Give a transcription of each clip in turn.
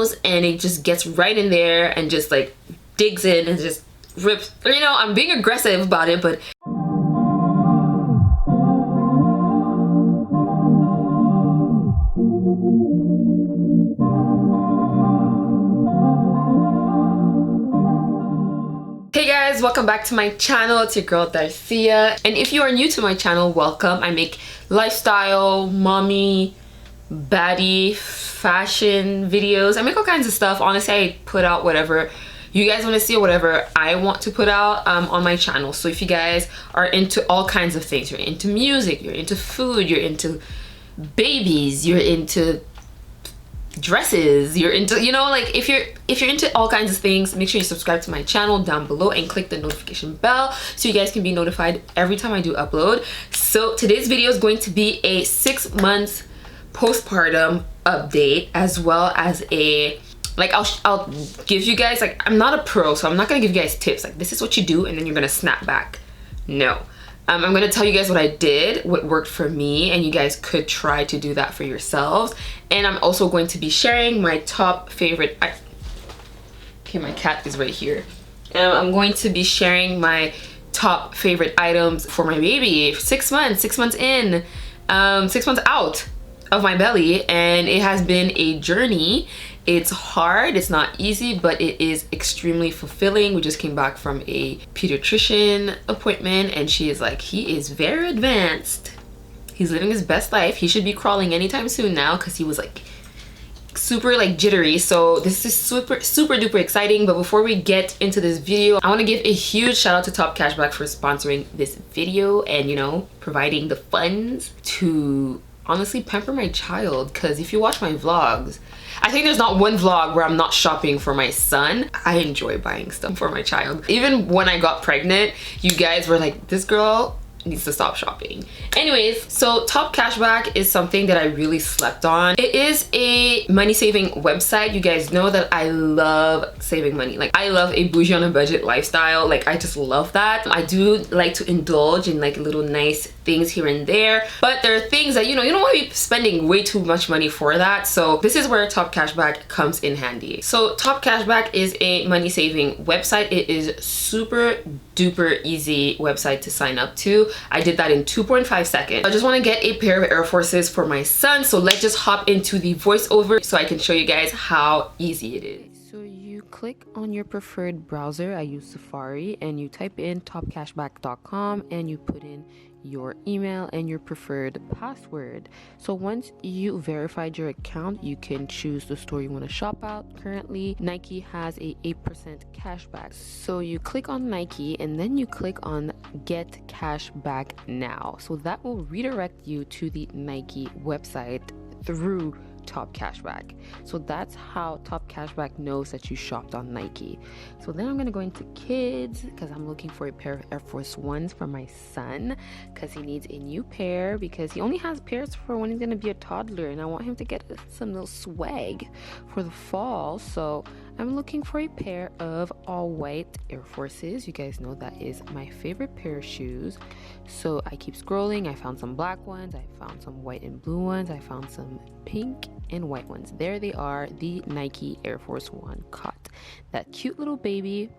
knows, and it just gets right in there and just like digs in and just rips. You know, I'm being aggressive about it, but hey guys, welcome back to my channel. It's your girl Darcia, and if you are new to my channel, welcome. I make lifestyle, mommy, baddie, fashion videos. I make all kinds of stuff. Honestly, I put out whatever you guys want to see or whatever I want to put out on my channel. So if you guys are into all kinds of things, you're into music, you're into food, you're into babies, you're into dresses, you're into, you know, like if you're into all kinds of things, make sure you subscribe to my channel down below and click the notification bell so you guys can be notified every time I do upload. So today's video is going to be a 6 months postpartum update, as well as a like I'll give you guys, like, I'm not a pro, so I'm not gonna give you guys tips like this is what you do and then you're gonna snap back. No, I'm gonna tell you guys what I did, what worked for me, and you guys could try to do that for yourselves. And I'm also going to be sharing my top favorite. Okay, my cat is right here. I'm going to be sharing my top favorite items for my baby. 6 months, 6 months in, 6 months out of my belly, and it has been a journey. It's hard, it's not easy, but it is extremely fulfilling. We just came back from a pediatrician appointment, and she is like, he is very advanced. He's living his best life. He should be crawling anytime soon now, because he was like super like jittery. So this is super duper exciting. But before we get into this video, I want to give a huge shout out to Top Cashback for sponsoring this video and, you know, providing the funds to honestly pamper my child. Because if you watch my vlogs, I think there's not one vlog where I'm not shopping for my son. I enjoy buying stuff for my child. Even when I got pregnant, you guys were like, this girl needs to stop shopping. Anyways, so Top Cashback is something that I really slept on. It is a money saving website. You guys know that I love saving money. Like, I love a bougie on a budget lifestyle. Like, I just love that. I do like to indulge in like little nice things here and there, but there are things that, you know, you don't want to be spending way too much money for that. So this is where Top Cashback comes in handy. So Top Cashback is a money saving website. It is super duper easy website to sign up to. I did that in 2.5 seconds. I just want to get a pair of Air Forces for my son, so let's just hop into the voiceover so I can show you guys how easy it is. So you click on your preferred browser. I use Safari, and you type in topcashback.com and you put in your email and your preferred password. So once you verified your account, you can choose the store you want to shop at. Currently, Nike has a 8% cashback. So you click on Nike and then you click on Get Cash Back Now. So that will redirect you to the Nike website through Top Cashback. So that's how Top Cashback knows that you shopped on Nike. So then I'm gonna go into kids because I'm looking for a pair of Air Force Ones for my son, because he needs a new pair, because he only has pairs for when he's gonna be a toddler, and I want him to get some little swag for the fall. So I'm looking for a pair of all white Air Forces. You guys know that is my favorite pair of shoes. So I keep scrolling. I found some black ones, I found some white and blue ones, I found some pink and white ones. There they are, the Nike Air Force One cut. That cute little baby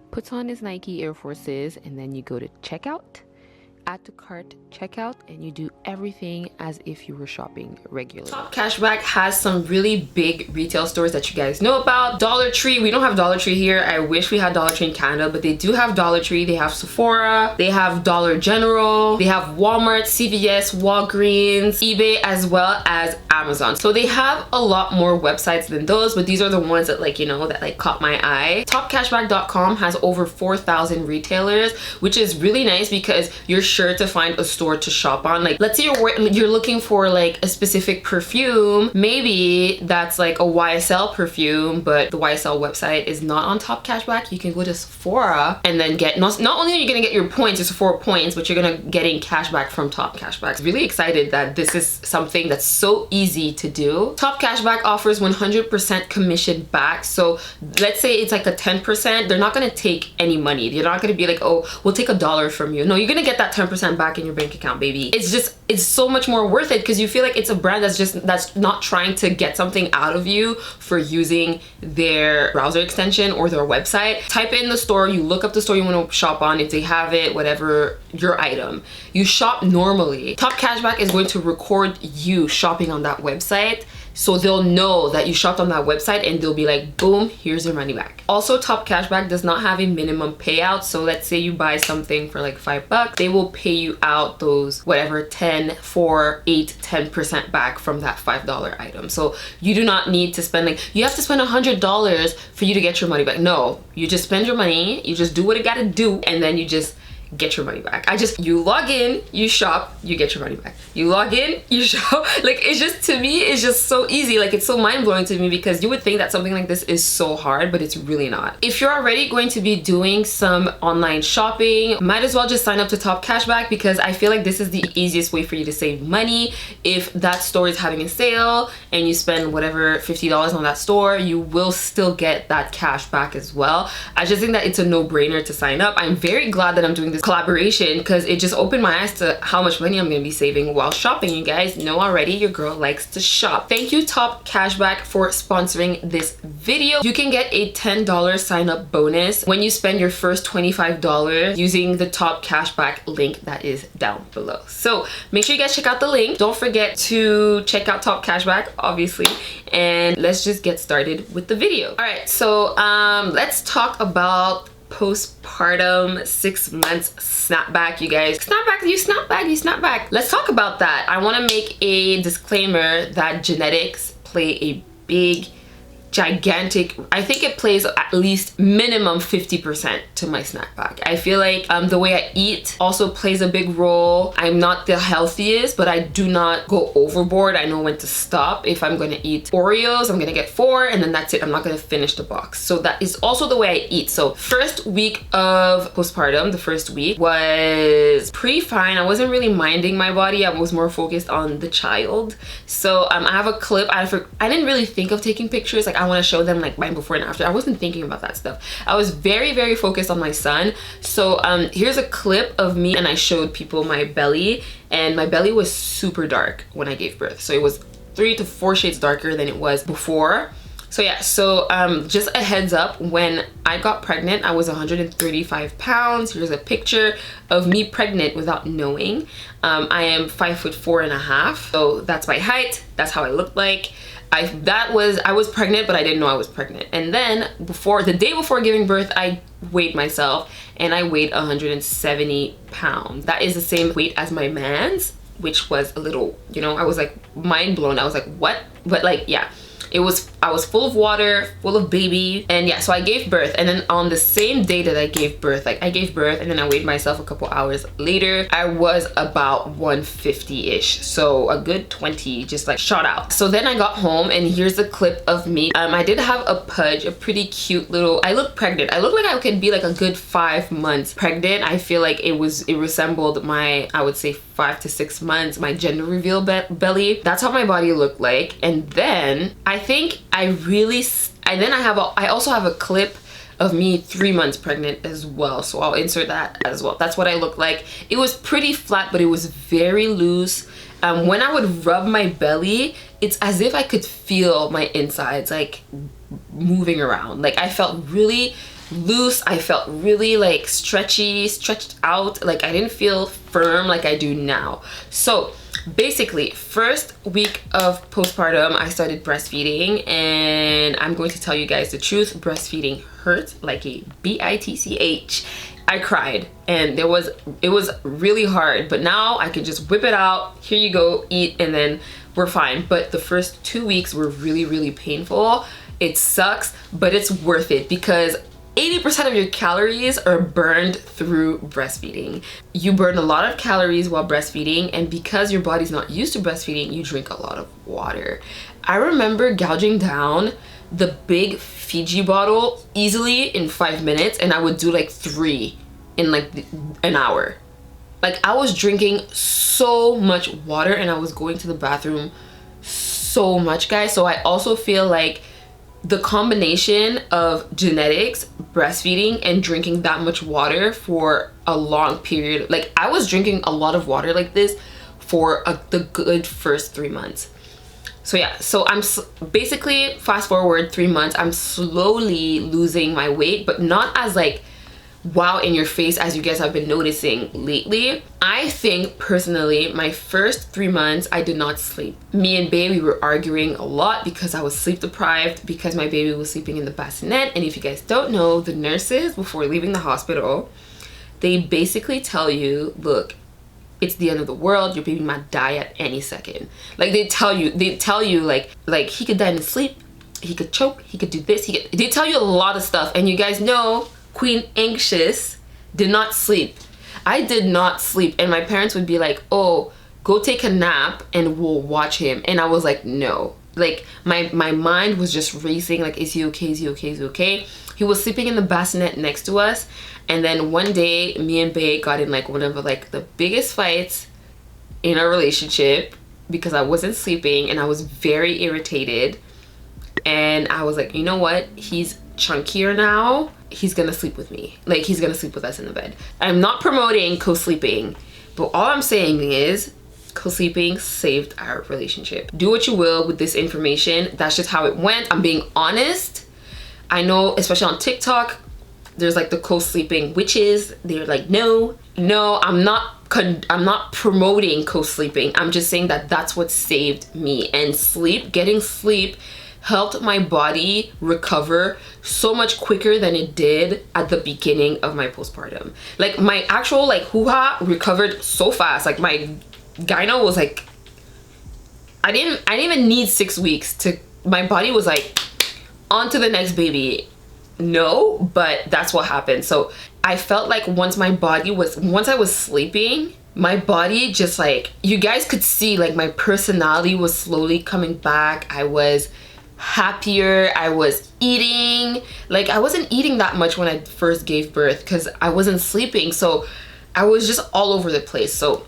puts on his Nike Air Forces, and then you go to checkout, add to cart, checkout, and you do everything as if you were shopping regularly. Top Cashback has some really big retail stores that you guys know about. Dollar Tree, we don't have Dollar Tree here. I wish we had Dollar Tree in Canada, but they do have Dollar Tree. They have Sephora, they have Dollar General, they have Walmart, CVS, Walgreens, eBay, as well as Amazon. So they have a lot more websites than those, but these are the ones that, like, you know, that like caught my eye. Topcashback.com has over 4,000 retailers, which is really nice because you're sure to find a store to shop on. Like, let's say you're looking for like a specific perfume. Maybe that's like a YSL perfume, but the YSL website is not on Top Cashback. You can go to Sephora and then get, not only are you gonna get your points, your Sephora points, but you're gonna getting cashback from Top Cashback. I'm really excited that this is something that's so easy to do. Top Cashback offers 100% commission back. So let's say it's like a 10%, they're not gonna take any money. They're not gonna be like, oh, we'll take $1 from you. No, you're gonna get that 10% back in your bank account, baby. It's so much more worth it because you feel like it's a brand that's not trying to get something out of you for using their browser extension or their website. Type in the store, you look up the store you want to shop on, if they have it, whatever your item. You shop normally. Top Cashback is going to record you shopping on that website, so they'll know that you shopped on that website and they'll be like, boom, here's your money back. Also, Top Cashback does not have a minimum payout. So let's say you buy something for like $5, they will pay you out those whatever 10, 4, 8, 10% back from that $5 item. So you do not need to spend like, you have to spend $100 for you to get your money back. No, you just spend your money, you just do what it gotta do, and then you just get your money back. You log in, you shop, you get your money back. You log in, you shop. Like, it's just, to me, it's just so easy. Like, it's so mind-blowing to me because you would think that something like this is so hard, but it's really not. If you're already going to be doing some online shopping, might as well just sign up to Top Cashback because I feel like this is the easiest way for you to save money. If that store is having a sale and you spend whatever $50 on that store, you will still get that cash back as well. I just think that it's a no-brainer to sign up. I'm very glad that I'm doing this collaboration because it just opened my eyes to how much money I'm gonna be saving while shopping. You guys know already, your girl likes to shop. Thank you, Top Cashback, for sponsoring this video. You can get a $10 sign up bonus when you spend your first $25 using the Top Cashback link that is down below. So make sure you guys check out the link. Don't forget to check out Top Cashback, obviously, and let's just get started with the video. All right, so let's talk about postpartum 6 months snapback, you guys. Snapback, you snapback, you snapback. Let's talk about that. I want to make a disclaimer that genetics play a big, gigantic, I think it plays at least minimum 50% to my snapback. I feel like the way I eat also plays a big role. I'm not the healthiest, but I do not go overboard. I know when to stop. If I'm going to eat Oreos, I'm going to get 4 and then that's it. I'm not going to finish the box. So that is also the way I eat. So first week of postpartum, the first week was pretty fine. I wasn't really minding my body. I was more focused on the child. So I have a clip. I didn't really think of taking pictures. Like, I want to show them like my before and after. I wasn't thinking about that stuff. I was very, very focused on my son. So here's a clip of me and I showed people my belly, and my belly was super dark when I gave birth. So it was 3 to 4 shades darker than it was before. So yeah, so just a heads up, when I got pregnant, I was 135 pounds. Here's a picture of me pregnant without knowing. I am 5'4.5", so that's my height. That's how I look like. I was pregnant, but I didn't know I was pregnant. And then the day before giving birth, I weighed myself and I weighed 170 pounds. That is the same weight as my man's, which was a little, you know, I was like mind blown. I was like, what? But like, yeah. I was full of water, full of baby, and yeah, so I gave birth. And then on the same day that I gave birth, like I gave birth and then I weighed myself a couple hours later, I was about 150-ish, so a good 20 just like shot out. So then I got home and here's a clip of me. I did have a pudge, a pretty cute little, I look pregnant. I look like I could be like a good 5 months pregnant. I feel like it resembled my, I would say 5 to 6 months, my gender reveal belly. That's how my body looked like. And then I also have a clip of me 3 months pregnant as well, so I'll insert that as well. That's what I look like. It was pretty flat, but it was very loose. When I would rub my belly, it's as if I could feel my insides like moving around. Like I felt really loose. I felt really like stretched out. Like I didn't feel firm like I do now. So basically, first week of postpartum, I started breastfeeding, and I'm going to tell you guys the truth. Breastfeeding hurt like a bitch. I cried and it was really hard, but now I can just whip it out. Here you go, eat, and then we're fine. But the first 2 weeks were really, really painful. It sucks, but it's worth it because 80% of your calories are burned through breastfeeding. You burn a lot of calories while breastfeeding, and because your body's not used to breastfeeding, you drink a lot of water. I remember gouging down the big Fiji bottle easily in 5 minutes, and I would do like 3 in like an hour. Like I was drinking so much water and I was going to the bathroom so much, guys. So I also feel like the combination of genetics, breastfeeding, and drinking that much water for a long period, like I was drinking a lot of water like this for the good first 3 months. So yeah, so I'm basically, fast forward 3 months, I'm slowly losing my weight, but not as like wow in your face as you guys have been noticing lately. I think personally my first 3 months I did not sleep. Me and baby were arguing a lot because I was sleep deprived, because my baby was sleeping in the bassinet. And if you guys don't know, the nurses before leaving the hospital, they basically tell you, look, it's the end of the world, your baby might die at any second. Like they tell you like he could die in his sleep, he could choke, he could do this, they tell you a lot of stuff. And you guys know Queen Anxious did not sleep. I did not sleep, and my parents would be like, oh, go take a nap and we'll watch him. And I was like, no. Like my mind was just racing, like, is he okay, is he okay, is he okay? He was sleeping in the bassinet next to us. And then one day me and Bae got in like one of like the biggest fights in our relationship because I wasn't sleeping and I was very irritated. And I was like, you know what, he's chunkier now, he's gonna sleep with me, like he's gonna sleep with us in the bed. I'm not promoting co-sleeping, but all I'm saying is co-sleeping saved our relationship. Do what you will with this information, that's just how it went. I'm being honest. I know, especially on TikTok, there's like the co-sleeping witches. They're like, no, I'm not promoting co-sleeping. I'm just saying that that's what saved me. And getting sleep helped my body recover so much quicker than it did at the beginning of my postpartum. Like my actual like hoo-ha recovered so fast. Like my gyno was like, I didn't even need 6 weeks to, my body was like, on to the next baby. No, but that's what happened. So I felt like once I was sleeping, my body just like, you guys could see like my personality was slowly coming back. I was happier. I was eating. Like I wasn't eating that much when I first gave birth because I wasn't sleeping. So I was just all over the place. So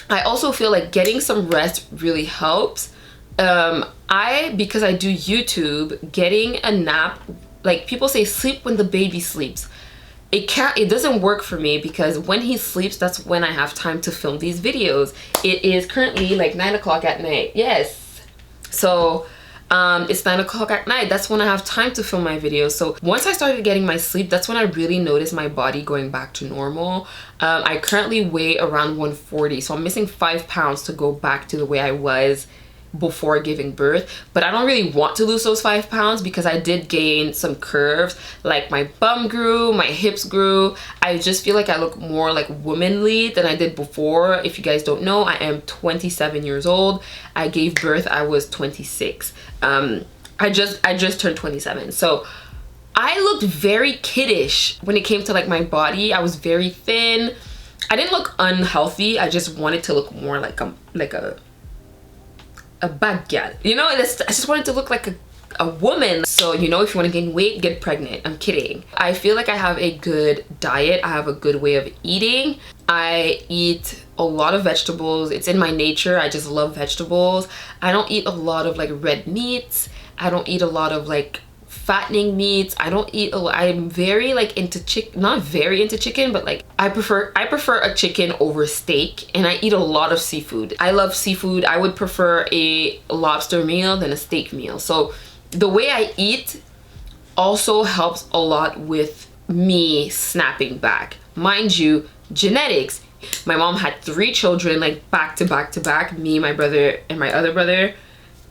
I also feel like getting some rest really helps. Because I do YouTube, getting a nap, like people say sleep when the baby sleeps. It doesn't work for me because when he sleeps, that's when I have time to film these videos. It is currently like 9 o'clock at night. Yes. So it's 9 o'clock at night. That's when I have time to film my videos. So once I started getting my sleep, that's when I really noticed my body going back to normal. I currently weigh around 140. So I'm missing 5 pounds to go back to the way I was before giving birth, but I don't really want to lose those 5 pounds because I did gain some curves, like my bum grew, my hips grew. I just feel like I look more like womanly than I did before. If you guys don't know, I am 27 years old. I gave birth, I was 26. I just turned 27. So I looked very kiddish when it came to like my body. I was very thin. I didn't look unhealthy. I just wanted to look more like a bad gal, you know. I just wanted to look like a woman. So, you know, if you want to gain weight, get pregnant. I'm kidding. I feel like I have a good diet. I have a good way of eating. I eat a lot of vegetables. It's in my nature. I just love vegetables. I don't eat a lot of like red meats. I don't eat a lot of like fattening meats. I don't eat I'm very like into chicken, not very into chicken, but like I prefer a chicken over steak, and I eat a lot of seafood. I love seafood. I would prefer a lobster meal than a steak meal. So the way I eat also helps a lot with me snapping back. Mind you, genetics. My mom had 3 children like back to back to back, me, my brother, and my other brother.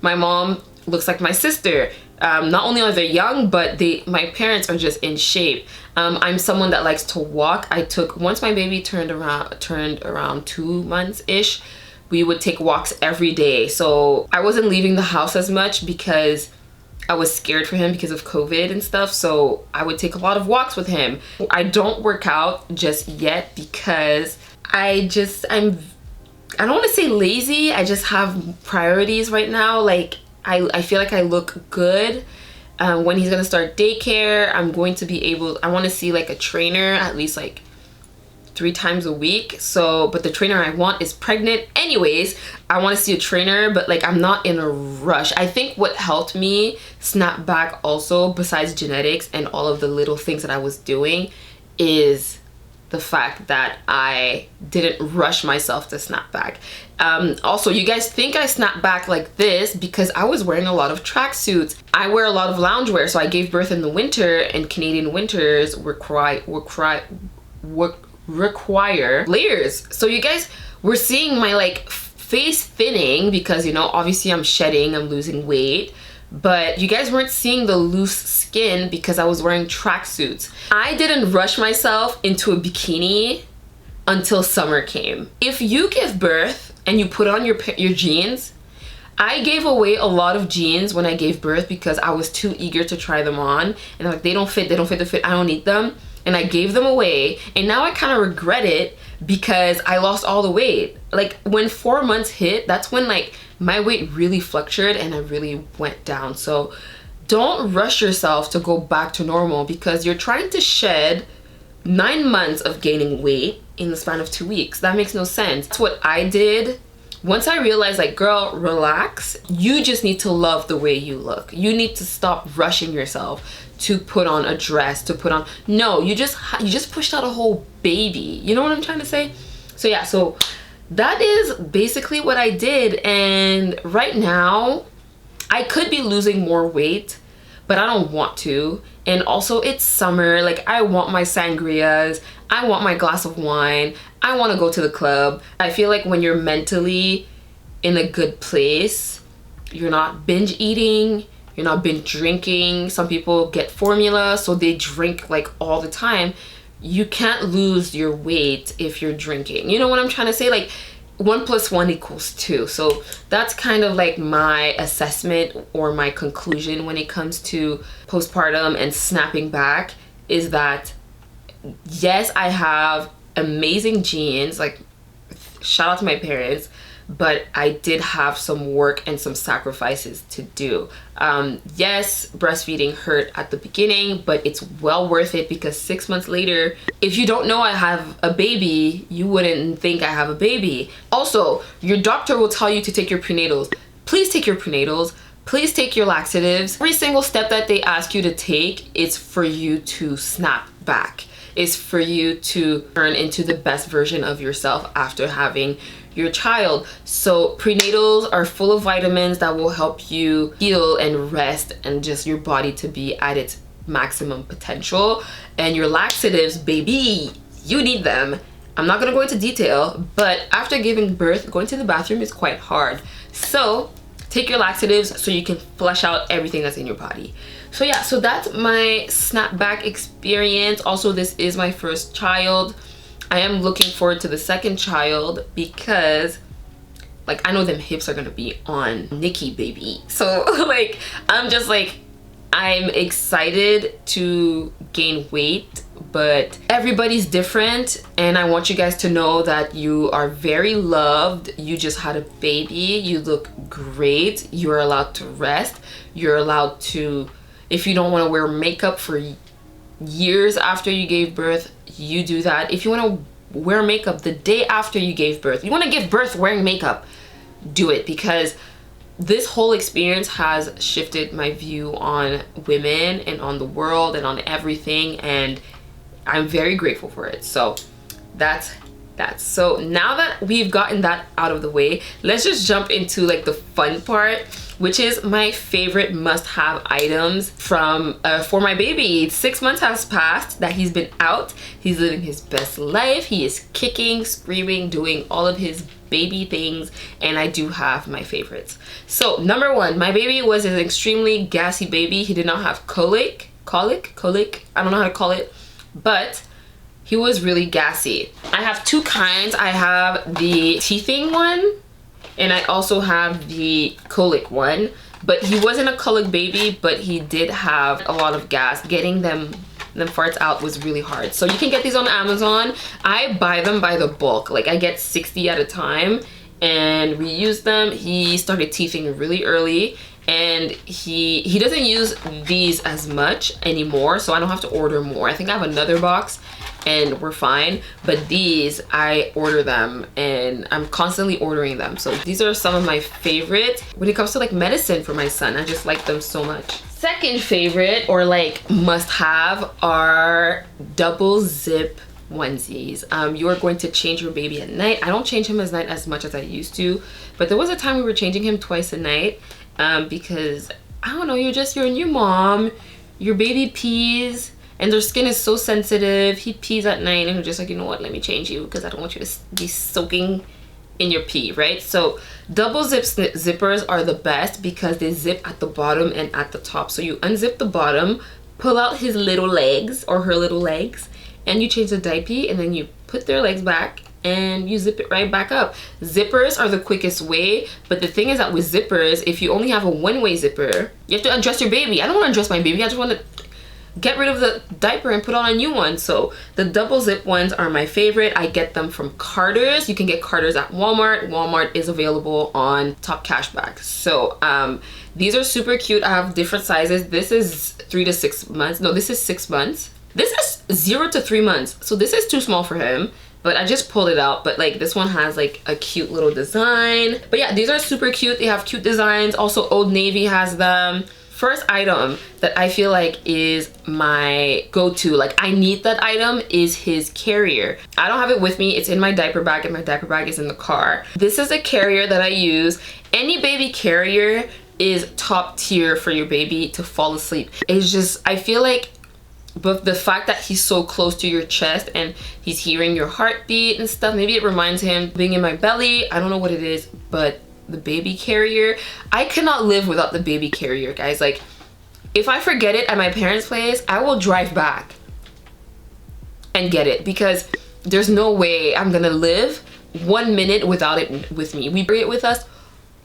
My mom looks like my sister. Not only are they young, but my parents are just in shape. I'm someone that likes to walk. Once my baby turned around 2 months ish, we would take walks every day. So I wasn't leaving the house as much because I was scared for him because of COVID and stuff. So I would take a lot of walks with him. I don't work out just yet because I don't want to say lazy. I just have priorities right now. Like I feel like I look good. When he's gonna start daycare, I want to see like a trainer at least like 3 times a week. So, but the trainer I want is pregnant. Anyways, I want to see a trainer, but like I'm not in a rush. I think what helped me snap back also, besides genetics and all of the little things that I was doing, is the fact that I didn't rush myself to snap back. Also, you guys think I snapped back like this because I was wearing a lot of tracksuits. I wear a lot of loungewear, so I gave birth in the winter, and Canadian winters require layers. So you guys were seeing my like face thinning because, you know, obviously I'm shedding, I'm losing weight. But you guys weren't seeing the loose skin because I was wearing tracksuits. I didn't rush myself into a bikini until summer came. If you give birth and you put on your jeans, I gave away a lot of jeans when I gave birth because I was too eager to try them on, and like they don't fit the fit, I don't need them, and I gave them away. And now I kind of regret it because I lost all the weight. Like when 4 months hit, that's when like my weight really fluctuated and I really went down. So don't rush yourself to go back to normal because you're trying to shed 9 months of gaining weight in the span of 2 weeks. That makes no sense. That's what I did. Once I realized, like, girl, relax. You just need to love the way you look. You need to stop rushing yourself to put on a dress, to put on, no, you just pushed out a whole baby. You know what I'm trying to say? So yeah, so that is basically what I did. And right now I could be losing more weight, but I don't want to. And also it's summer, like I want my sangrias, I want my glass of wine, I want to go to the club. I feel like when you're mentally in a good place, you're not binge eating, you're not binge drinking. Some people get formula, so they drink like all the time. You can't lose your weight if you're drinking. You know what I'm trying to say? Like 1 + 1 = 2. So that's kind of like my assessment or my conclusion when it comes to postpartum and snapping back, is that yes, I have amazing genes, like shout out to my parents, but I did have some work and some sacrifices to do. Yes, breastfeeding hurt at the beginning, but it's well worth it because 6 months later, if you don't know I have a baby, you wouldn't think I have a baby. Also, your doctor will tell you to take your prenatals. Please take your prenatals. Please take your laxatives. Every single step that they ask you to take is for you to snap back. Is for you to turn into the best version of yourself after having your child. So prenatals are full of vitamins that will help you heal and rest and just your body to be at its maximum potential. And your laxatives, baby, you need them. I'm not gonna go into detail, but after giving birth, going to the bathroom is quite hard. So take your laxatives so you can flush out everything that's in your body. So yeah, so that's my snapback experience. Also, this is my first child. I am looking forward to the second child because like I know them hips are gonna be on Nikki, baby. So like I'm excited to gain weight, but everybody's different, and I want you guys to know that you are very loved. You just had a baby, you look great, you're allowed to rest, you're allowed to, if you don't want to wear makeup for years after you gave birth, you do that. If you want to wear makeup the day after you gave birth, you want to give birth wearing makeup, do it, because this whole experience has shifted my view on women and on the world and on everything, and I'm very grateful for it. So that's so now that we've gotten that out of the way, let's just jump into like the fun part, which is my favorite must-have items from for my baby. 6 months has passed that he's been out. He's living his best life. He is kicking, screaming, doing all of his baby things, and I do have my favorites. So number one, my baby was an extremely gassy baby. He did not have colic, I don't know how to call it, but he was really gassy. I have two kinds. I have the teething one, and I also have the colic one, but he wasn't a colic baby, but he did have a lot of gas. Getting them farts out was really hard. So you can get these on Amazon. I buy them by the bulk. Like I get 60 at a time and we use them. He started teething really early, and he doesn't use these as much anymore, so I don't have to order more. I think I have another box, and we're fine. But these, I order them and I'm constantly ordering them. So these are some of my favorites when it comes to like medicine for my son. I just like them so much. Second favorite, or like must have, are double zip onesies. You are going to change your baby at night. I don't change him at night as much as I used to, but there was a time we were changing him twice a night because I don't know, you're a new mom, your baby pees and their skin is so sensitive. He pees at night and you're just like, you know what, let me change you because I don't want you to be soaking in your pee, right? So double zippers are the best because they zip at the bottom and at the top. So you unzip the bottom, pull out his little legs or her little legs, and you change the diaper, and then you put their legs back and you zip it right back up. Zippers are the quickest way, but the thing is that with zippers, if you only have a one-way zipper, you have to undress your baby. I don't want to undress my baby, I just want to get rid of the diaper and put on a new one. So the double zip ones are my favorite. I get them from Carter's. You can get Carter's at Walmart. Walmart is available on Top Cashback. So these are super cute. I have different sizes. This is 3 to 6 months. No, this is 6 months. This is 0 to 3 months. So this is too small for him, but I just pulled it out. But like this one has like a cute little design. But yeah, these are super cute. They have cute designs. Also Old Navy has them. First item that I feel like is my go-to, like I need that item, is his carrier. I don't have it with me. It's in my diaper bag, and my diaper bag is in the car. This is a carrier that I use. Any baby carrier is top tier for your baby to fall asleep. It's just, I feel like, but the fact that he's so close to your chest and he's hearing your heartbeat and stuff, maybe it reminds him being in my belly. I don't know what it is, but the baby carrier, I cannot live without the baby carrier, guys. Like if I forget it at my parents' place, I will drive back and get it because there's no way I'm gonna live 1 minute without it with me. We bring it with us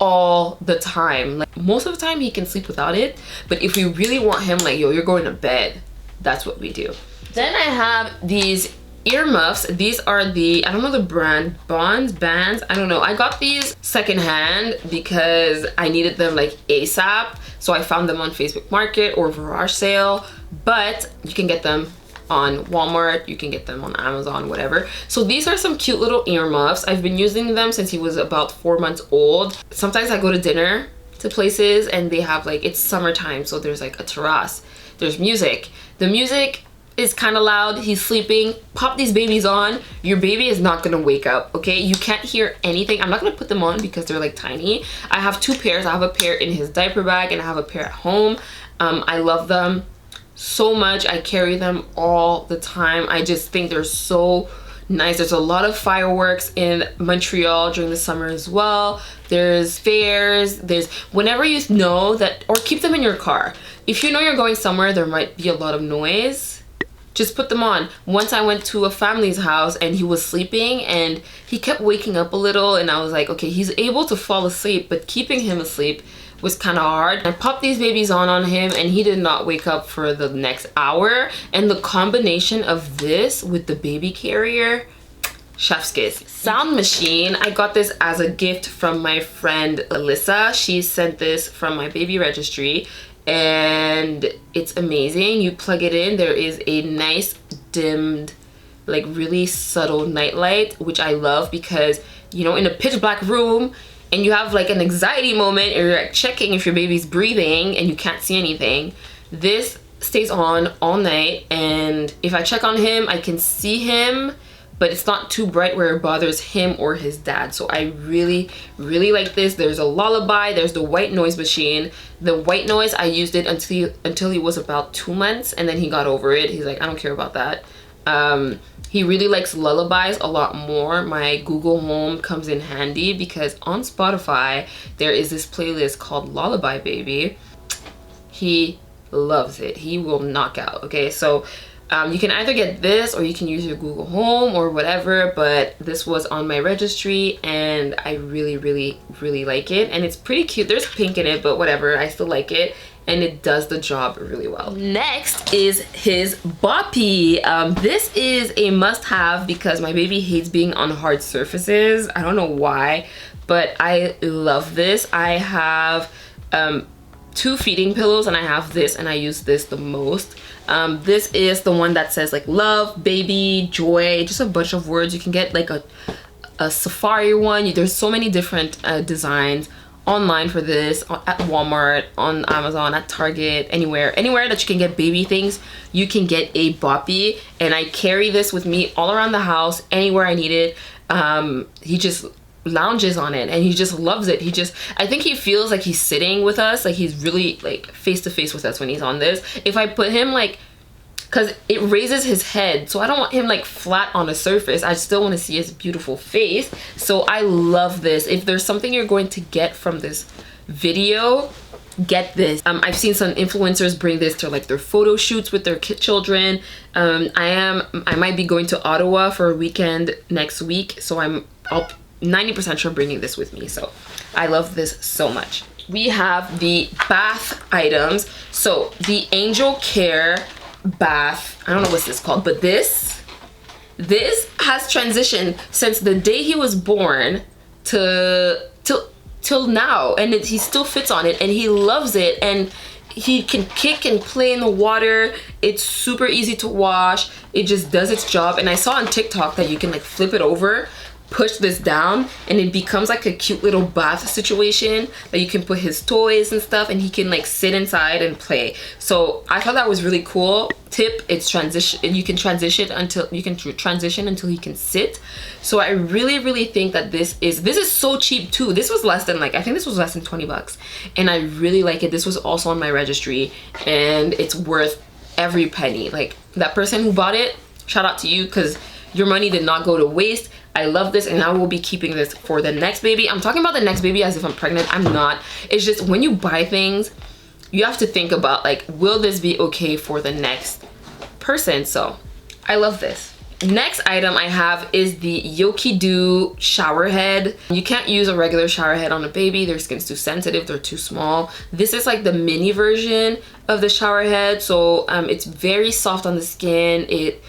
all the time. Like most of the time he can sleep without it, but if we really want him, like, yo, you're going to bed, that's what we do. Then I have these earmuffs. These are the, I don't know the brand, bands, I don't know. I got these secondhand because I needed them like ASAP. So I found them on Facebook Market or Garage Sale, but you can get them on Walmart, you can get them on Amazon, whatever. So these are some cute little earmuffs. I've been using them since he was about 4 months old. Sometimes I go to dinner to places and they have like, it's summertime, so there's like a terrace, there's music. The music is kind of loud, he's sleeping, pop these babies on, your baby is not gonna wake up, okay? You can't hear anything. I'm not gonna put them on because they're like tiny. I have 2 pairs. I have a pair in his diaper bag and I have a pair at home. I love them so much. I carry them all the time. I just think they're so nice. There's a lot of fireworks in Montreal during the summer as well. There's fairs, there's whenever you know that, or keep them in your car. If you know you're going somewhere there might be a lot of noise, just put them on. Once I went to a family's house and he was sleeping and he kept waking up a little, and I was like, okay, he's able to fall asleep, but keeping him asleep was kind of hard. I popped these babies on him and he did not wake up for the next hour. And the combination of this with the baby carrier, chef's kiss. Sound machine, I got this as a gift from my friend Alyssa. She sent this from my baby registry and it's amazing. You plug it in, there is a nice dimmed, like really subtle night light, which I love because, you know, in a pitch black room and you have like an anxiety moment or you're like checking if your baby's breathing and you can't see anything, this stays on all night, and if I check on him I can see him, but it's not too bright where it bothers him or his dad. So I really like this. There's a lullaby, there's the white noise machine. The white noise, I used it until he was about 2 months, and then he got over it. He's like, I don't care about that. He really likes lullabies a lot more. My Google Home comes in handy because on Spotify there is this playlist called Lullaby Baby. He loves it. He will knock out. Okay, so you can either get this or you can use your Google Home or whatever, but this was on my registry and I really like it, and it's pretty cute. There's pink in it, but whatever, I still like it and it does the job really well. Next is his boppy. This is a must-have because my baby hates being on hard surfaces. I don't know why, but I love this. I have 2 feeding pillows, and I have this, and I use this the most. This is the one that says like love, baby, joy, just a bunch of words. You can get like a safari one. There's so many different designs online for this, at Walmart, on Amazon, at Target, anywhere that you can get baby things, you can get a boppy. And I carry this with me all around the house, anywhere I need it. He just lounges on it and he just loves it. I think he feels like he's sitting with us, like he's really like face to face with us when he's on this. If I put him like, because it raises his head, so I don't want him like flat on a surface. I still want to see his beautiful face. So I love this. If there's something you're going to get from this video, get this. I've seen some influencers bring this to like their photo shoots with their children. I might be going to Ottawa for a weekend next week, so I'll 90% sure bringing this with me. So I love this so much. We have the bath items. So the Angel Care bath, I don't know what's this called, but this has transitioned since the day he was born till now, and he still fits on it and he loves it, and he can kick and play in the water. It's super easy to wash. It just does its job. And I saw on TikTok that you can like flip it over, push this down, and it becomes like a cute little bath situation that you can put his toys and stuff, and he can like sit inside and play. So I thought that was really cool. Tip, it's transition, you can transition until he can sit. So I really think that this is so cheap too. This was less than like, I think this was less than 20 bucks, and I really like it. This was also on my registry, and it's worth every penny. Like, that person who bought it, shout out to you, because your money did not go to waste. I love this, and I will be keeping this for the next baby. I'm talking about the next baby as if I'm pregnant. I'm not. It's just when you buy things, you have to think about like, will this be okay for the next person? So I love this. Next item I have is the Yoki-Do shower head. You can't use a regular shower head on a baby. Their skin's too sensitive, they're too small. This is like the mini version of the shower head. So it's very soft on the skin. It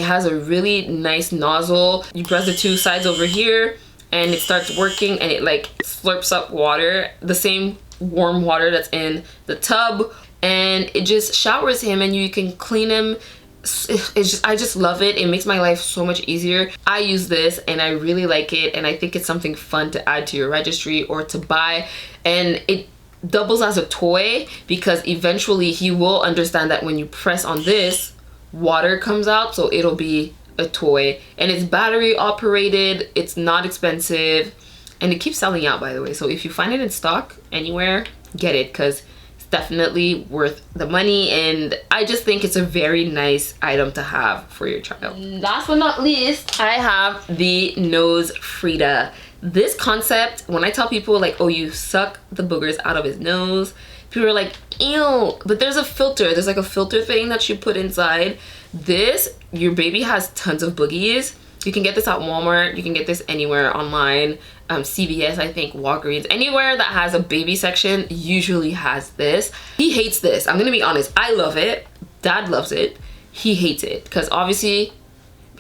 has a really nice nozzle. You press the 2 sides over here and it starts working, and it like slurps up water, the same warm water that's in the tub, and it just showers him and you can clean him. I just love it. It makes my life so much easier. I use this and I really like it, and I think it's something fun to add to your registry or to buy, and it doubles as a toy because eventually he will understand that when you press on this, water comes out, so it'll be a toy. And it's battery operated, it's not expensive, and it keeps selling out, by the way. So if you find it in stock anywhere, get it, because it's definitely worth the money, and I just think it's a very nice item to have for your child. Last but not least, I have the Nose Frida. This concept, when I tell people like, oh, you suck the boogers out of his nose, people are like, ew, but there's a filter. There's like a filter thing that you put inside. This, your baby has tons of boogies. You can get this at Walmart. You can get this anywhere online. CVS, I think, Walgreens, anywhere that has a baby section usually has this. He hates this. I'm gonna be honest. I love it. Dad loves it. He hates it because obviously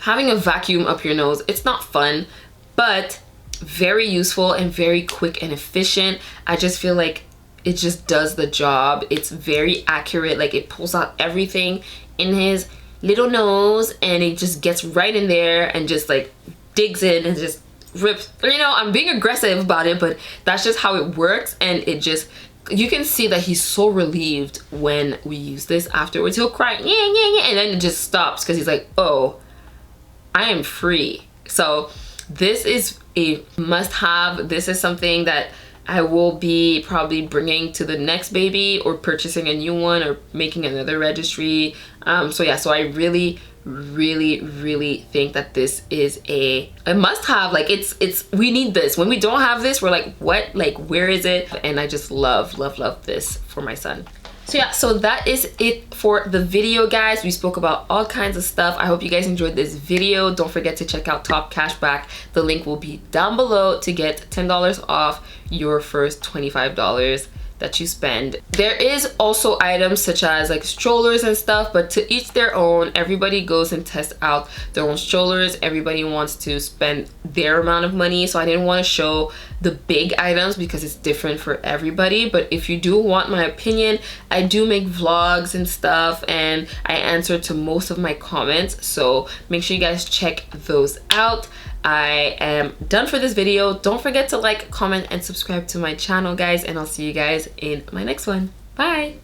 having a vacuum up your nose, it's not fun, but very useful and very quick and efficient. I just feel like it just does the job. It's very accurate. Like, it pulls out everything in his little nose and it just gets right in there and just like digs in and just rips. You know, I'm being aggressive about it, but that's just how it works. And it just, you can see that he's so relieved when we use this. Afterwards he'll cry, yeah, yeah, yeah, and then it just stops because he's like, oh, I am free. So this is a must-have. This is something that I will be probably bringing to the next baby or purchasing a new one or making another registry. So yeah, so I really think that this is a must-have. Like, it's we need this. When we don't have this, we're like, what? Like, where is it? And I just love this for my son. So yeah, so that is it for the video, guys. We spoke about all kinds of stuff. I hope you guys enjoyed this video. Don't forget to check out Top Cashback. The link will be down below to get $10 off your first $25 that you spend. There is also items such as like strollers and stuff, but to each their own. Everybody goes and tests out their own strollers. Everybody wants to spend their amount of money, so I didn't want to show the big items because it's different for everybody. But if you do want my opinion, I do make vlogs and stuff, and I answer to most of my comments, so make sure you guys check those out. I am done for this video. Don't forget to like, comment, and subscribe to my channel, guys, and I'll see you guys in my next one. Bye.